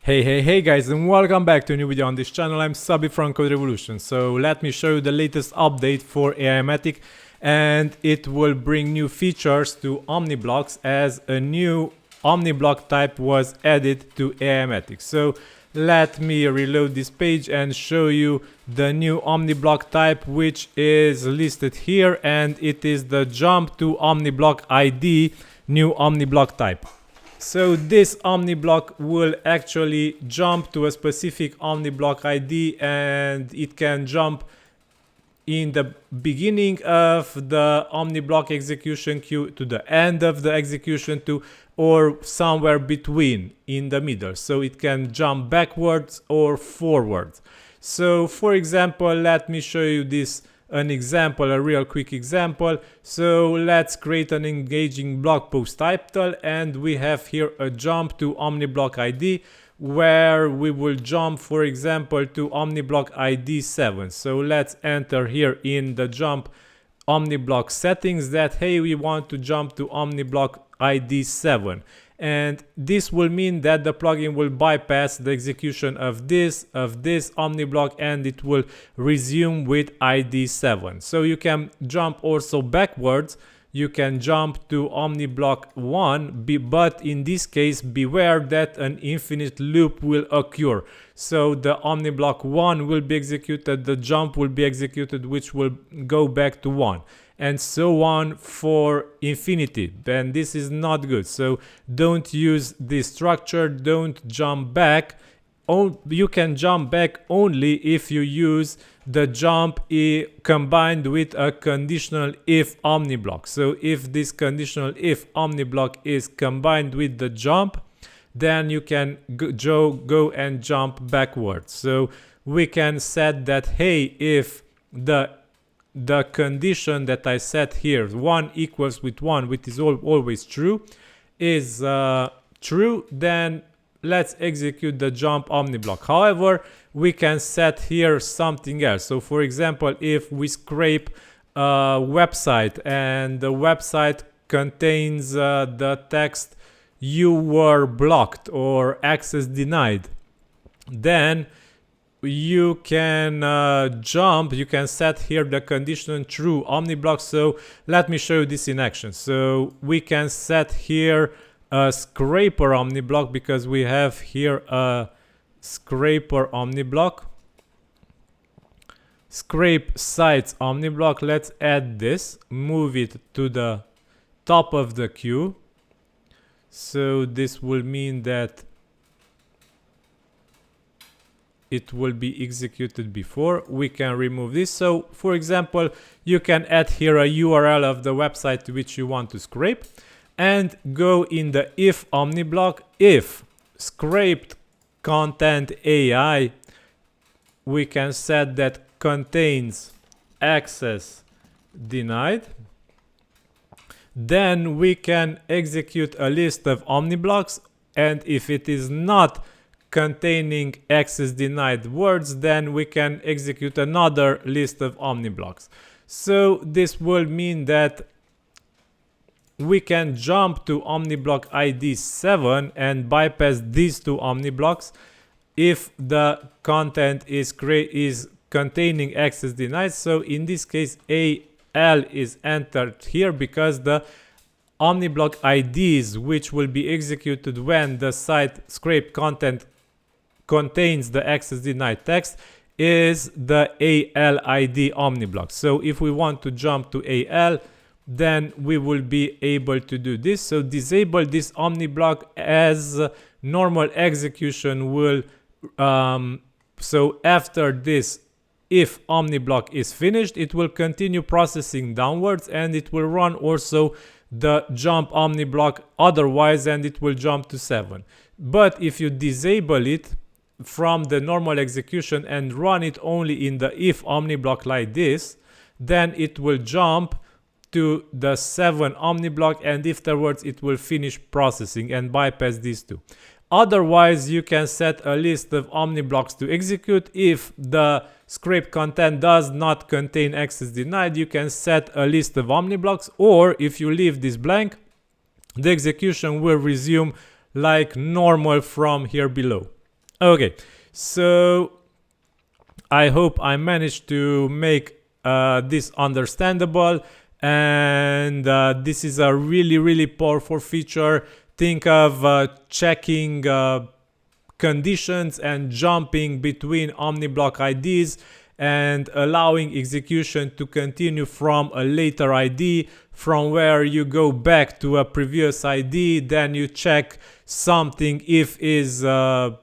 Hey guys, and welcome back to a new video on this channel. I'm Szabi from CodeRevolution. So let me show you the latest update for aiomatic, and it will bring new features to OmniBlocks as a new OmniBlock type was added to aiomatic. So let me reload this page and show you the new OmniBlock type, which is listed here, and it is the jump to OmniBlock ID new OmniBlock type. So this OmniBlock will actually jump to a specific OmniBlock ID, and it can jump in the beginning of the OmniBlock execution queue to the end of the execution queue, or somewhere between in the middle. So it can jump backwards or forwards. So for example, let me show you an example, a real quick example. So let's create an engaging blog post title, and we have here a jump to OmniBlock ID, where we will jump, for example, to OmniBlock ID 7. So let's enter here in the jump OmniBlock settings that, hey, we want to jump to OmniBlock ID 7. And this will mean that the plugin will bypass the execution of this OmniBlock, and it will resume with ID 7. So you can jump also backwards. You can jump to OmniBlock 1, but in this case, beware that an infinite loop will occur. So the OmniBlock 1 will be executed, the jump will be executed, which will go back to 1. And so on for infinity, and this is not good. So don't use this structure, don't jump back. You can jump back only if you use the jump combined with a conditional if OmniBlock. So if this conditional if OmniBlock is combined with the jump, then you can go and jump backwards. So we can set that, hey, if the condition that I set here, 1 equals with 1, which is always true, is true, then let's execute the jump OmniBlock. However, we can set here something else. So for example, if we scrape a website and the website contains the text "you were blocked" or "access denied", then you can jump, you can set here the condition true OmniBlock. So let me show you this in action. So we can set here a scraper OmniBlock, because we have here a scraper OmniBlock, scrape sites OmniBlock. Let's add this, move it to the top of the queue. So this will mean that it will be executed before. We can remove this. So for example, you can add here a URL of the website which you want to scrape, and go in the if OmniBlock, if scraped content AI, we can set that contains access denied. Then we can execute a list of OmniBlocks, and if it is not containing access denied words, then we can execute another list of OmniBlocks. So this will mean that we can jump to OmniBlock ID 7 and bypass these two OmniBlocks if the content is containing access denied. So in this case, AL is entered here because the OmniBlock IDs which will be executed when the site scrape content contains the access denied text is the AL ID OmniBlock. So if we want to jump to AL, then we will be able to do this. So disable this OmniBlock as normal execution will so after this, if OmniBlock is finished, it will continue processing downwards, and it will run also the jump OmniBlock otherwise, and it will jump to 7. But if you disable it from the normal execution and run it only in the if OmniBlock like this, then it will jump to the 7 OmniBlock, and afterwards it will finish processing and bypass these two. Otherwise, you can set a list of OmniBlocks to execute. If the scrape content does not contain access denied, you can set a list of OmniBlocks, or if you leave this blank, the execution will resume like normal from here below. Okay, so I hope I managed to make this understandable, and this is a really powerful feature. Think of checking conditions and jumping between OmniBlock IDs and allowing execution to continue from a later ID, from where you go back to a previous ID, then you check something. If is a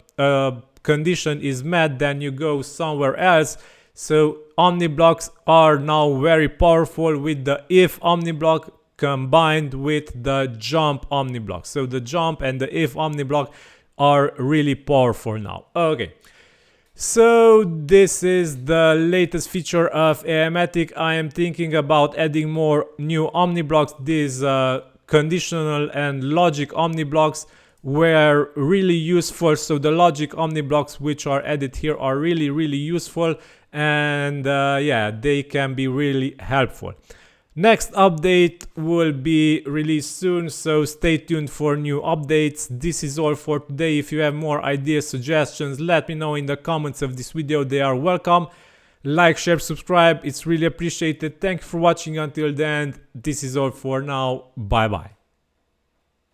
condition is met, then you go somewhere else. So OmniBlocks are now very powerful with the if OmniBlock combined with the jump OmniBlock. So the jump and the if OmniBlock are really powerful now. Okay, so this is the latest feature of aiomatic. I am thinking about adding more new OmniBlocks. These conditional and logic OmniBlocks were really useful. So the logic OmniBlocks which are added here are really useful, and yeah, they can be really helpful. Next update will be released soon, so stay tuned for new updates. This is all for today. If you have more ideas, suggestions, let me know in the comments of this video. They are welcome. Like, share, subscribe. It's really appreciated. Thank you for watching until the end. This is all for now. Bye bye.